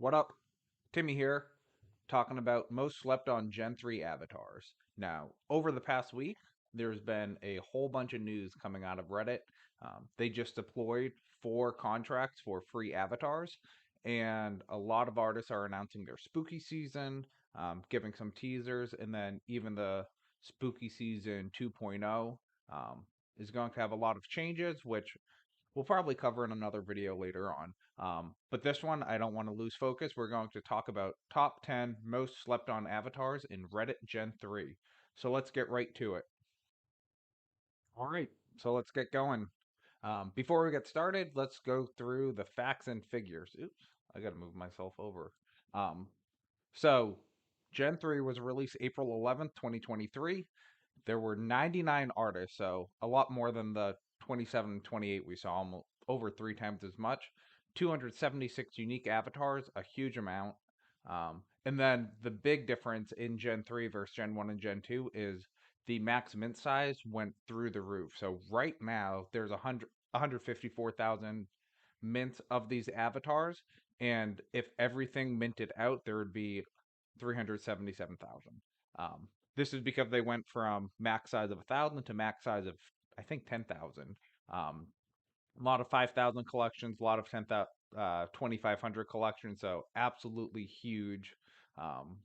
What up? Timmy here, talking about most slept on Gen 3 avatars. Now, over the past week, there's been a whole bunch of news coming out of Reddit. They just deployed 4 contracts for free avatars, and a lot of artists are announcing their spooky season, giving some teasers, and then even the spooky season 2.0 is going to have a lot of changes, which we'll probably cover in another video later on. But this one, I don't want to lose focus. We're going to talk about top 10 most slept on avatars in Reddit Gen 3. So let's get right to it. All right, so let's get going. Before we get started, let's go through the facts and figures. Oops, I got to move myself over. Um, so, Gen 3 was released April 11th, 2023. There were 99 artists, so a lot more than the 27 and 28 we saw, almost over 3 times as much. 276 unique avatars, a huge amount. And then the big difference in Gen 3 versus Gen 1 and Gen 2 is the max mint size went through the roof. So right now there's 154,000 mints of these avatars, and if everything minted out, there would be 377,000. This is because they went from max size of 1,000 to max size of, I think, 10,000. A lot of 5,000 collections, a lot of 10,000, 2,500 collections. So absolutely huge um,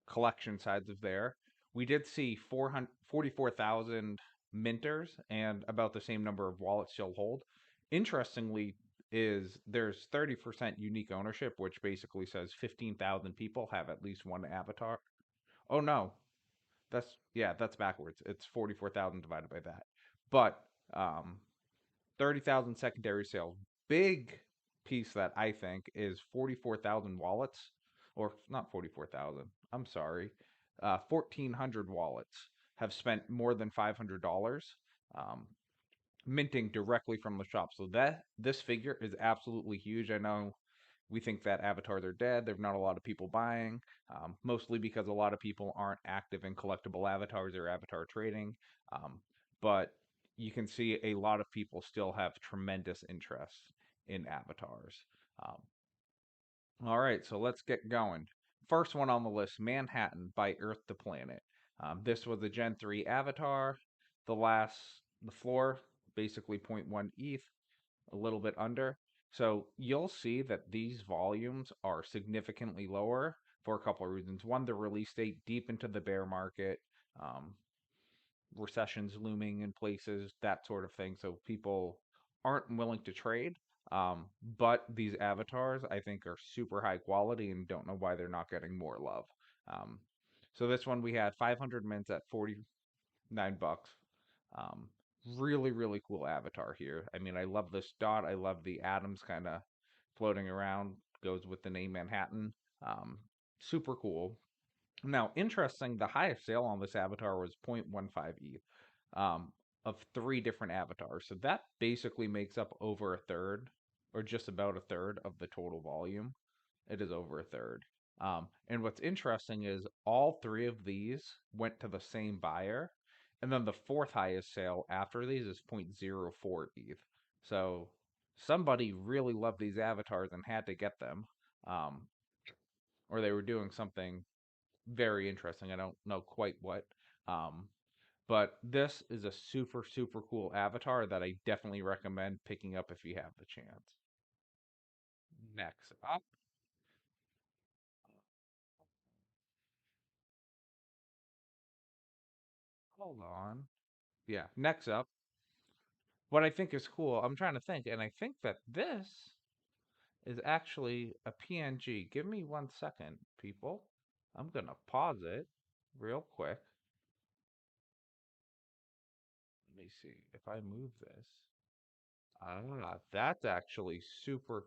collection sizes there. We did see 44,000 minters and about the same number of wallets still hold. Interestingly, is there's 30% unique ownership, which basically says 15,000 people have at least one avatar. Oh no, that's backwards. It's 44,000 divided by that. But 30,000 secondary sales. Big piece that I think is 44,000 wallets, or not 44,000. I'm sorry, 1,400 wallets have spent more than $500 um, minting directly from the shop. So that this figure is absolutely huge. I know we think that avatars are dead. There's not a lot of people buying, mostly because a lot of people aren't active in collectible avatars or avatar trading. Um, but you can see a lot of people still have tremendous interest in avatars. Um, all right, so let's get going. First one on the list, Manhattan by Earth to Planet. This was a Gen 3 avatar. The floor, basically zero point 0.1 ETH, a little bit under. So you'll see that these volumes are significantly lower for a couple of reasons. One, the release date deep into the bear market, um, recessions looming in places, that sort of thing. So people aren't willing to trade. But these avatars, I think, are super high quality and don't know why they're not getting more love. Um, so this one we had 500 mints at 49 bucks. Um, really, really cool avatar here. I mean, I love this dot. I love the atoms kind of floating around. Goes with the name Manhattan. Um, Super cool. Now, interesting, the highest sale on this avatar was 0.15 ETH of 3 different avatars. So that basically makes up over a third, or just about a third of the total volume. It is over a third. And what's interesting is all 3 of these went to the same buyer. And then the fourth highest sale after these is 0.04 ETH. So somebody really loved these avatars and had to get them. Um, or they were doing something very interesting. I don't know quite what. Um, but this is a super, super cool avatar that I definitely recommend picking up if you have the chance. Next up, hold on. Yeah, next up, what I think is cool, I'm trying to think, and I think that this is actually a PNG. Give me 1 second, people. I'm gonna pause it real quick. Let me see if I move this. That's actually super,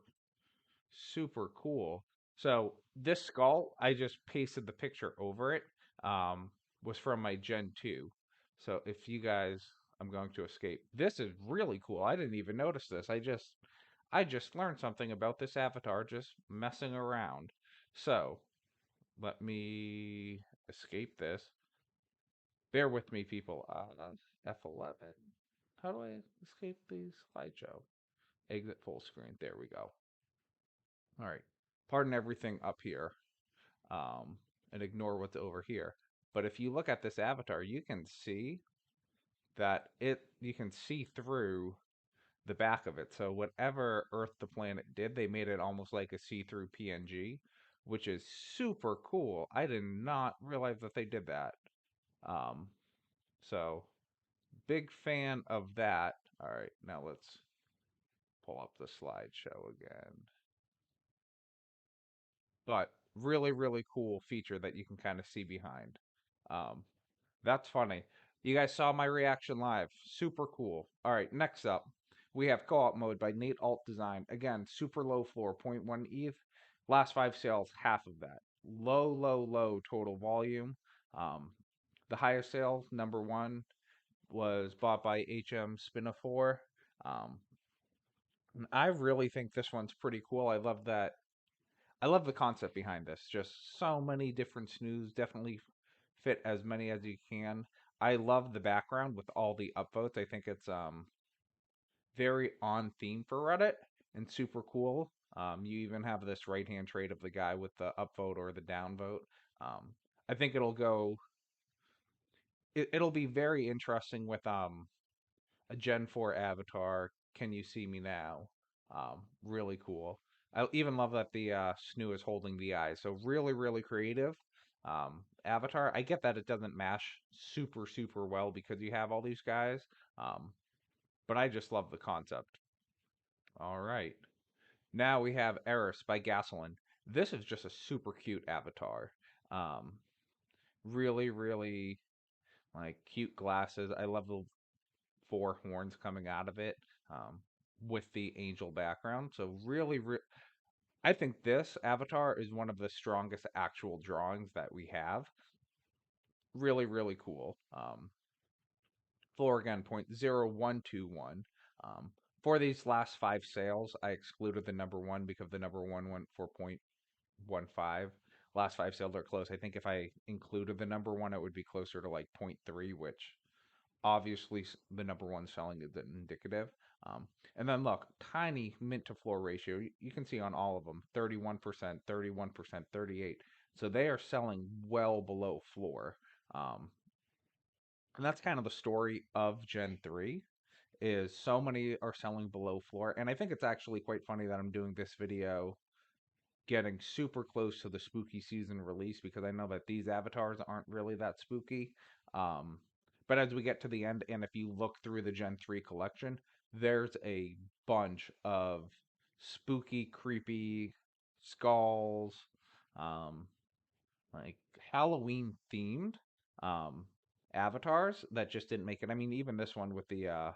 super cool. So this skull, I just pasted the picture over it, um, was from my Gen 2. So if you guys, I'm going to escape. This is really cool. I didn't even notice this. I just learned something about this avatar just messing around. So let me escape this. Bear with me, people. F11. How do I escape the slideshow? Exit full screen. There we go. All right. pardon everything up here, um, and ignore what's over here. But if you look at this avatar, you can see that you can see through the back of it. So whatever Earth the planet did, they made it almost like a see-through PNG, which is super cool. I did not realize that they did that. Um, so big fan of that. All right, now let's pull up the slideshow again. But really, really cool feature that you can kind of see behind. Um, that's funny. You guys saw my reaction live. Super cool. All right, next up, we have co-op mode by Nate Alt Design. Again, super low floor, zero point 0.1 ETH. Last 5 sales, half of that. Low, low, low total volume. Um, the highest sale, number one, was bought by HM Spinafor. Um, I really think this one's pretty cool. I love the concept behind this. Just so many different snooze. Definitely fit as many as you can. I love the background with all the upvotes. I think it's very on theme for Reddit and super cool. You even have this right hand trade of the guy with the upvote or the downvote. I think it'll be very interesting with a Gen 4 avatar. Can you see me now? Really cool. I even love that the Snoo is holding the eye. So really, really creative. Avatar. I get that it doesn't mash super, super well because you have all these guys. Um, but I just love the concept. All right. Now we have Eris by Gasolin. This is just a super cute avatar. Um, really, really like cute glasses. I love the four horns coming out of it, with the angel background. So I think this avatar is one of the strongest actual drawings that we have. Really, really cool. Floor again, 0.0121. For these last 5 sales, I excluded the number one because the number one went for 0.15. Last 5 sales are close. I think if I included the number one, it would be closer to like 0.3, which obviously the number one selling is indicative. And then look, tiny mint to floor ratio. You can see on all of them 31%, 31%, 38. So they are selling well below floor. Um, and that's kind of the story of Gen 3 is so many are selling below floor. And I think it's actually quite funny that I'm doing this video getting super close to the spooky season release because I know that these avatars aren't really that spooky. Um, but as we get to the end, and if you look through the Gen 3 collection, there's a bunch of spooky, creepy skulls, um, like Halloween themed um, avatars that just didn't make it. I mean, even this one with the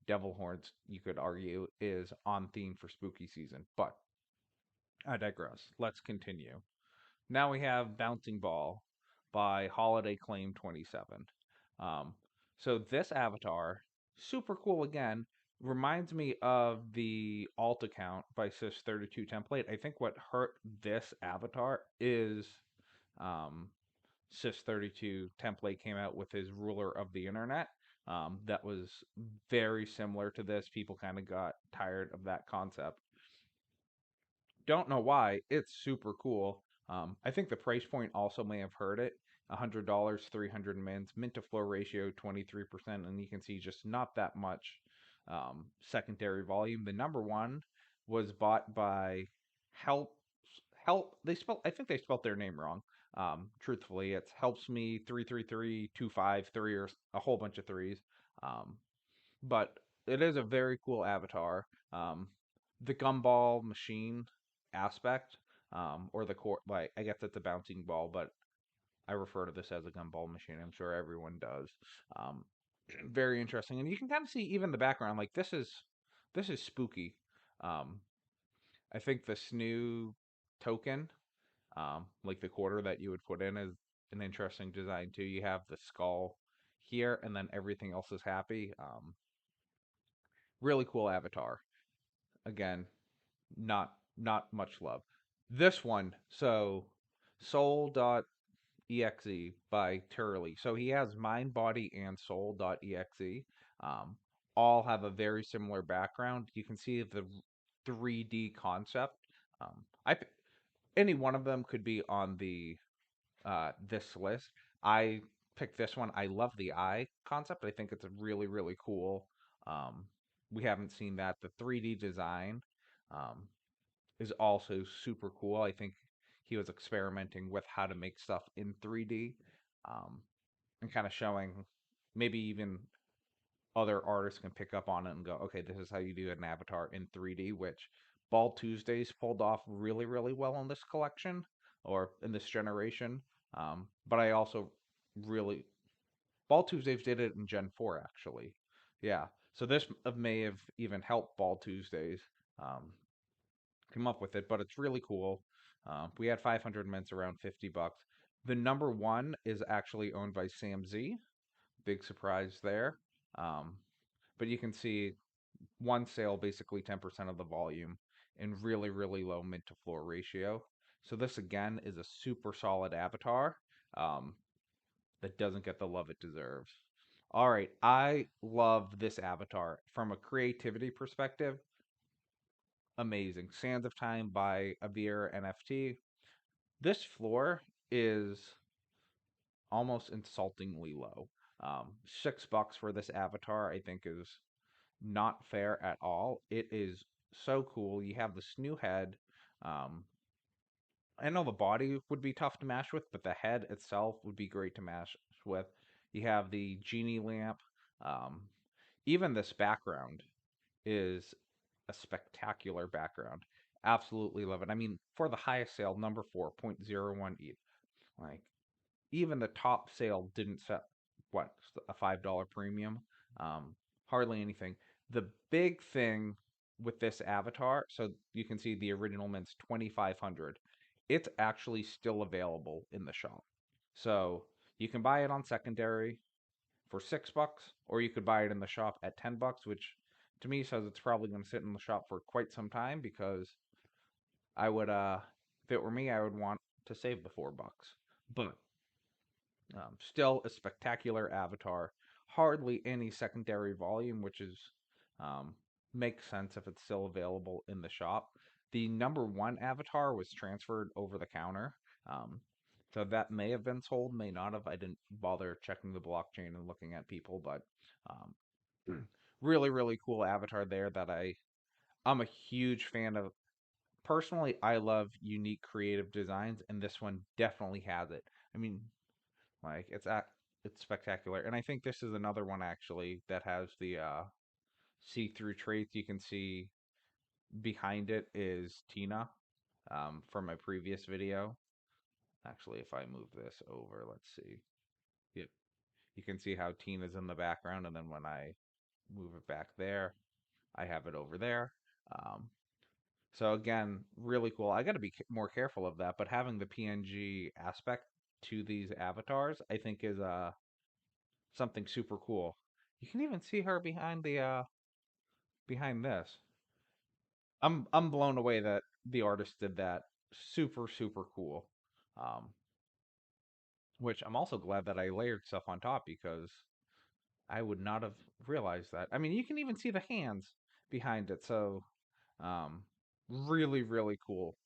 devil horns, you could argue, is on theme for spooky season. But I digress. Let's continue. Now we have Bouncing Ball by Holiday Claim 27. Um, so this avatar, super cool again, reminds me of the alt account by Sys32 template. I think what hurt this avatar is um, Sys32 template came out with his ruler of the internet. That was very similar to this. People kind of got tired of that concept. Don't know why. It's super cool. I think the price point also may have hurt it. $100, 300 mins, mint to floor ratio 23%, and you can see just not that much secondary volume. The number one was bought by Help. Help. They spelled. I think they spelled their name wrong. Truthfully, it's helps me 333 253 or a whole bunch of threes. Um, but it is a very cool avatar. The gumball machine aspect, or the core, like I guess it's a bouncing ball, but I refer to this as a gumball machine. I'm sure everyone does. Um, very interesting, and you can kind of see even the background. Like this is spooky. Um, I think the snoo token, like the quarter that you would put in, is an interesting design too. You have the skull here, and then everything else is happy. Really cool avatar. Again, not much love. This one, so soul.exe by Turley. So he has mind, body, and soul.exe. Um, all have a very similar background. You can see the 3D concept. I any one of them could be on the this list. I picked this one. I love the eye concept. I think it's a really, really cool. Um, we haven't seen that. The 3D design um, is also super cool. I think he was experimenting with how to make stuff in 3D um, and kind of showing maybe even other artists can pick up on it and go, okay, this is how you do an avatar in 3D, which Ball Tuesdays pulled off really, really well in this collection or in this generation. But I also really Ball Tuesdays did it in Gen 4 actually. Yeah. So this may have even helped Ball Tuesdays um, come up with it, but it's really cool. We had 500 mints around $50. The number one is actually owned by Sam Z. Big surprise there. Um, but you can see one sale, basically 10% of the volume, and really, really low mint to floor ratio. So this again is a super solid avatar um, that doesn't get the love it deserves. All right, I love this avatar from a creativity perspective. Amazing. Sands of Time by Avir NFT. This floor is almost insultingly low. $6 for this avatar, I think, is not fair at all. It is so cool. You have this new head. Um, I know the body would be tough to match with, but the head itself would be great to match with. You have the genie lamp. Um, even this background is a spectacular background. Absolutely love it. I mean, for the highest sale, number 4.01 ETH. Like, even the top sale didn't set what a $5 premium. Um, Hardly anything. The big thing with this avatar, so you can see the original mint's 2,500. It's actually still available in the shop. So you can buy it on secondary for $6, or you could buy it in the shop at $10, which to me says it's probably going to sit in the shop for quite some time because I would, if it were me, I would want to save the $4. But still a spectacular avatar. Hardly any secondary volume, which is um, makes sense if it's still available in the shop. The number one avatar was transferred over the counter. Um, so that may have been sold, may not have. I didn't bother checking the blockchain and looking at people, but really, really cool avatar there that I'm a huge fan of. Personally, I love unique creative designs, and this one definitely has it. I mean, like it's spectacular, and I think this is another one actually that has the see-through traits. You can see behind it is Tina from my previous video. Actually, if I move this over, let's see. Yep, you can see how Tina's in the background, and then when I move it back there, I have it over there. Um, so again, really cool. I got to be more careful of that, but having the PNG aspect to these avatars, I think is something super cool. You can even see her behind the behind this. I'm blown away that the artist did that. Super super cool. Um, which I'm also glad that I layered stuff on top because I would not have realized that. I mean, you can even see the hands behind it. So, um, really really cool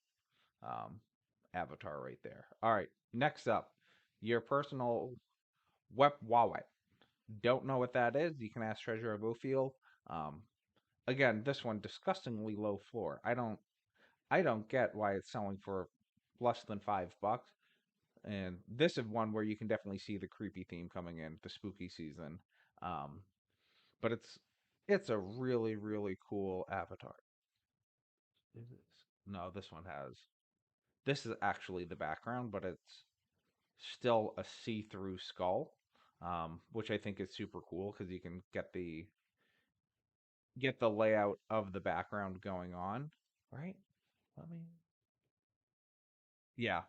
avatar right there. All right, next up, your personal web wallet. Don't know what that is? You can ask Treasure of Ophiel. Um, Again, this one disgustingly low floor. I don't get why it's selling for less than $5. And this is one where you can definitely see the creepy theme coming in, the spooky season. Um, but it's a really, really cool avatar. Is it? No, this one has. This is actually the background, but it's still a see-through skull, which I think is super cool because you can get the layout of the background going on, right? Let me. Yeah.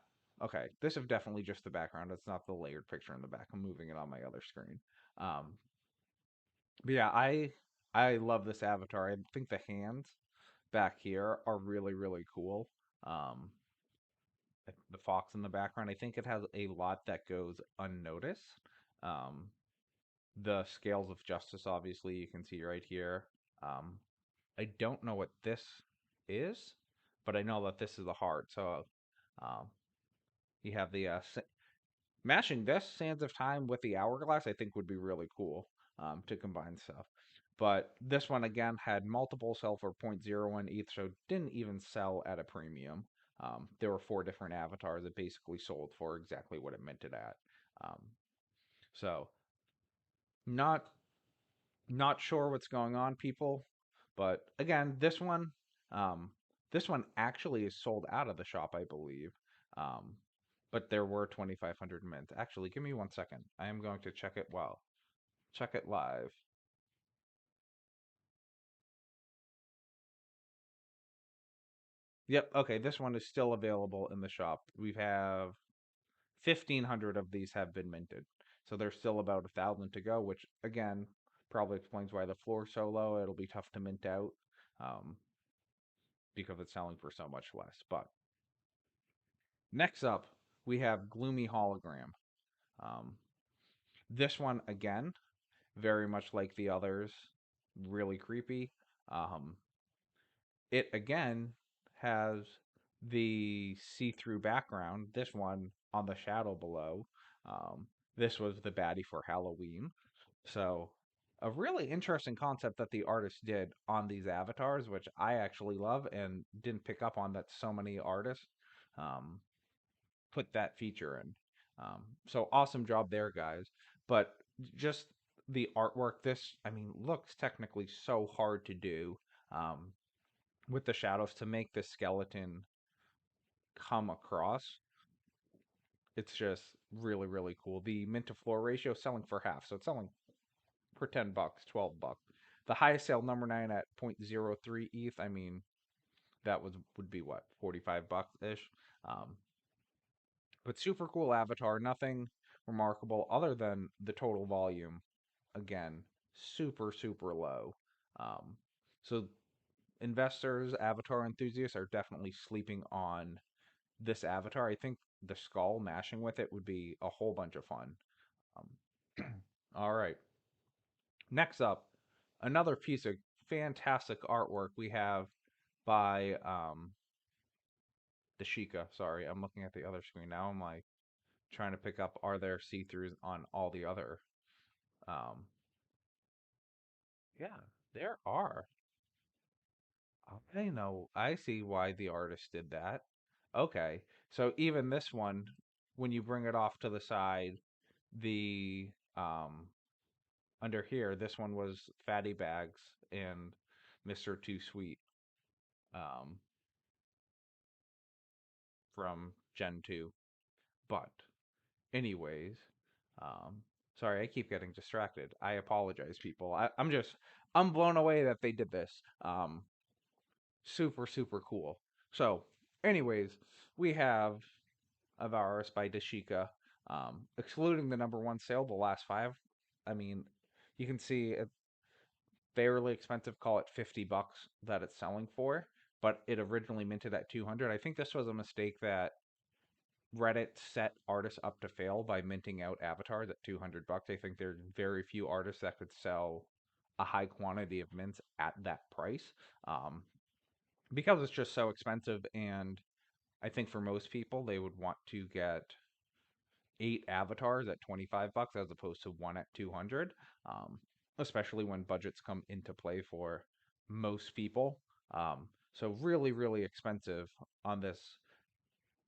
Okay. This is definitely just the background. It's not the layered picture in the back. I'm moving it on my other screen. Um, but yeah, I love this avatar. I think the hands back here are really really cool. Um, the fox in the background. I think it has a lot that goes unnoticed. Um, the scales of justice, obviously, you can see right here. Um, I don't know what this is, but I know that this is a heart. So Um, you have the mashing this Sands of Time with the Hourglass, I think would be really cool to combine stuff. But this one again had multiple sell for 0.01 ETH, so didn't even sell at a premium. There were four different avatars that basically sold for exactly what it minted at. Um, so not not sure what's going on, people. But again, um, this one actually is sold out of the shop, I believe. Um, but there were 2,500 mints. Actually, give me 1 second. I am going to check it. Well, check it live. Yep. Okay, this one is still available in the shop. We have 1,500 of these have been minted, so there's still about 1,000 to go. Which again probably explains why the floor's so low. It'll be tough to mint out. Um, because it's selling for so much less. But next up, we have Gloomy Hologram. Um, this one, again, very much like the others, really creepy. Um, it, again, has the see through background. This one on the shadow below. Um, this was the baddie for Halloween. So, a really interesting concept that the artist did on these avatars, which I actually love and didn't pick up on that so many artists um, put that feature in. So awesome job there, guys. But just the artwork, this, I mean, looks technically so hard to do um, with the shadows to make the skeleton come across. It's just really, really cool. The mint to floor ratio selling for half, so it's selling for $10, $12. The highest sale number nine at 0.03 ETH. I mean, that would be what, $45 ish. Um, but super cool avatar. Nothing remarkable other than the total volume. Again, super super low. Um, so investors, avatar enthusiasts are definitely sleeping on this avatar. I think the skull mashing with it would be a whole bunch of fun. Um, all right. Next up, another piece of fantastic artwork we have by Dashika. Sorry, I'm looking at the other screen now. I'm like trying to pick up are there see-throughs on all the other um yeah, there are. I know. I see why the artist did that. Okay. So even this one, when you bring it off to the side, the under here, this one was Fatty Bags and Mr. Too Sweet um from Gen 2. But anyways, um, sorry, I keep getting distracted. I apologize, people. I'm blown away that they did this. Super, super cool. So, anyways, we have a Varus by Dashika. Excluding the number one sale, the last five. I mean, you can see it fairly expensive, call it $50 that it's selling for, but it originally minted at 200. I think this was a mistake that Reddit set artists up to fail by minting out avatars at $200. I think there's very few artists that could sell a high quantity of mints at that price um, because it's just so expensive. And I think for most people, they would want to get eight avatars at $25 as opposed to one at 200, especially when budgets come into play for most people. So really, really expensive on this.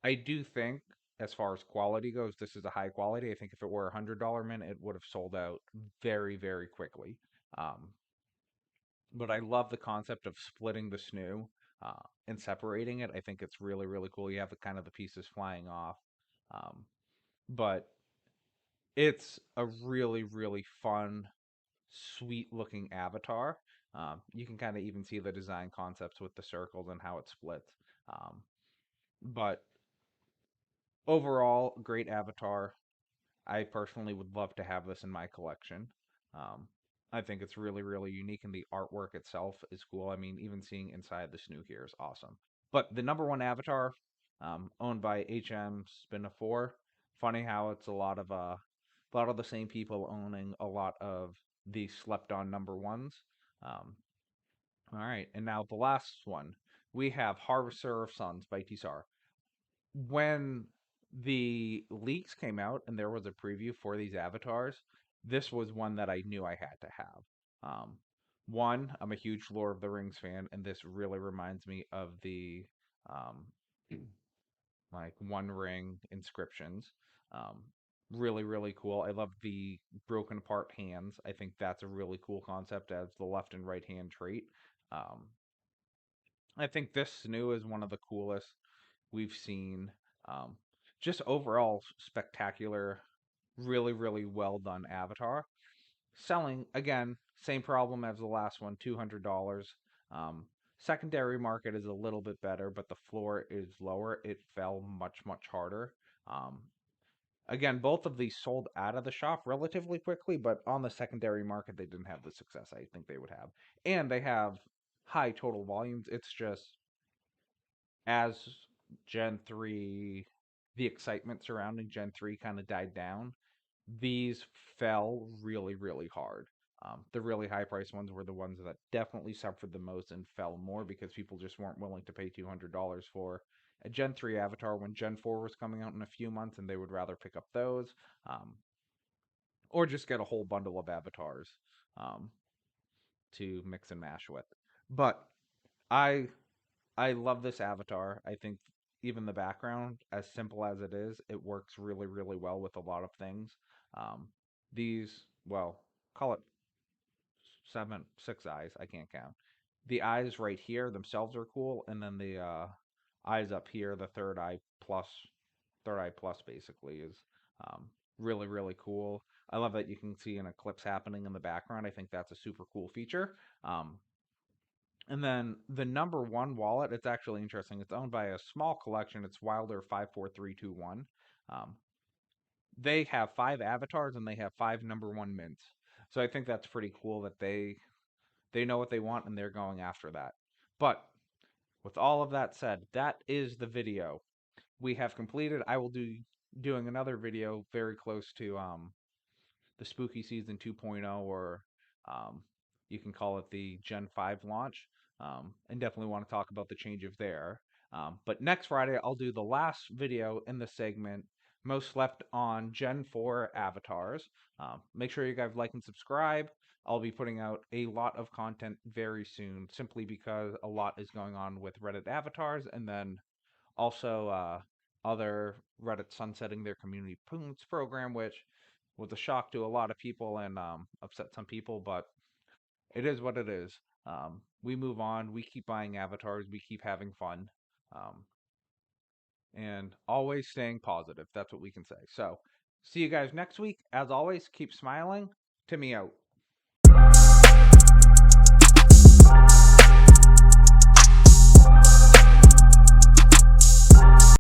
I do think, as far as quality goes, this is a high quality. I think if it were $100 mint, it would have sold out very, very quickly. Um, but I love the concept of splitting the snoo and separating it. I think it's really, really cool. You have the kind of the pieces flying off. Um, but it's a really, really fun, sweet looking avatar. You can kind of even see the design concepts with the circles and how it splits. Um, but overall, great avatar. I personally would love to have this in my collection. Um, I think it's really, really unique, and the artwork itself is cool. I mean, even seeing inside the Snook here is awesome. But the number one avatar, owned by HM Spinafor. Funny how it's a lot of the same people owning a lot of the slept on number ones. Um, all right, and now the last one we have Harvester of Suns by Tsar. when the leaks came out and there was a preview for these avatars, this was one that I knew I had to have. Um, One, I'm a huge Lord of the Rings fan, and this really reminds me of the um, like One Ring inscriptions. Um, Really, really cool. I love the broken apart hands. I think that's a really cool concept as the left and right hand trait. Um, I think this snoo is one of the coolest we've seen. Um, just overall spectacular, really, really well done avatar. Selling again, same problem as the last one, $200. Um, Secondary market is a little bit better, but the floor is lower. It fell much, much harder. Um, Again, both of these sold out of the shop relatively quickly, but on the secondary market, they didn't have the success I think they would have. And they have high total volumes. It's just as Gen 3, the excitement surrounding Gen 3 kind of died down, these fell really, really hard. The really high price ones were the ones that definitely suffered the most and fell more because people just weren't willing to pay $200 for a Gen 3 avatar when Gen 4 was coming out in a few months and they would rather pick up those um, or just get a whole bundle of avatars um, to mix and mash with. But I I love this avatar. I think even the background, as simple as it is, it works really, really well with a lot of things. Um, well, call it seven, six eyes. I can't count. The eyes right here themselves are cool, and then the eyes up here, the third eye plus basically is um, really, really cool. I love that you can see an eclipse happening in the background. I think that's a super cool feature. And then the number one wallet, it's actually interesting. It's owned by a small collection. It's Wilder 54321. Um, they have 5 avatars and they have 5 number 1 mints. So I think that's pretty cool that they know what they want and they're going after that. But with all of that said, that is the video we have completed. I will do doing another video very close to the Spooky Season 2.0, or um, you can call it the Gen 5 launch, and definitely want to talk about the change of there. But next Friday, I'll do the last video in the segment, most left on Gen 4 avatars. Make sure you guys like and subscribe. I'll be putting out a lot of content very soon, simply because a lot is going on with Reddit avatars, and then also other Reddit sunsetting their community poons program, which was a shock to a lot of people and upset some people, but it is what it is. We move on. We keep buying avatars. We keep having fun. Um, and always staying positive. That's what we can say. So, see you guys next week. As always, keep smiling. Timmy out.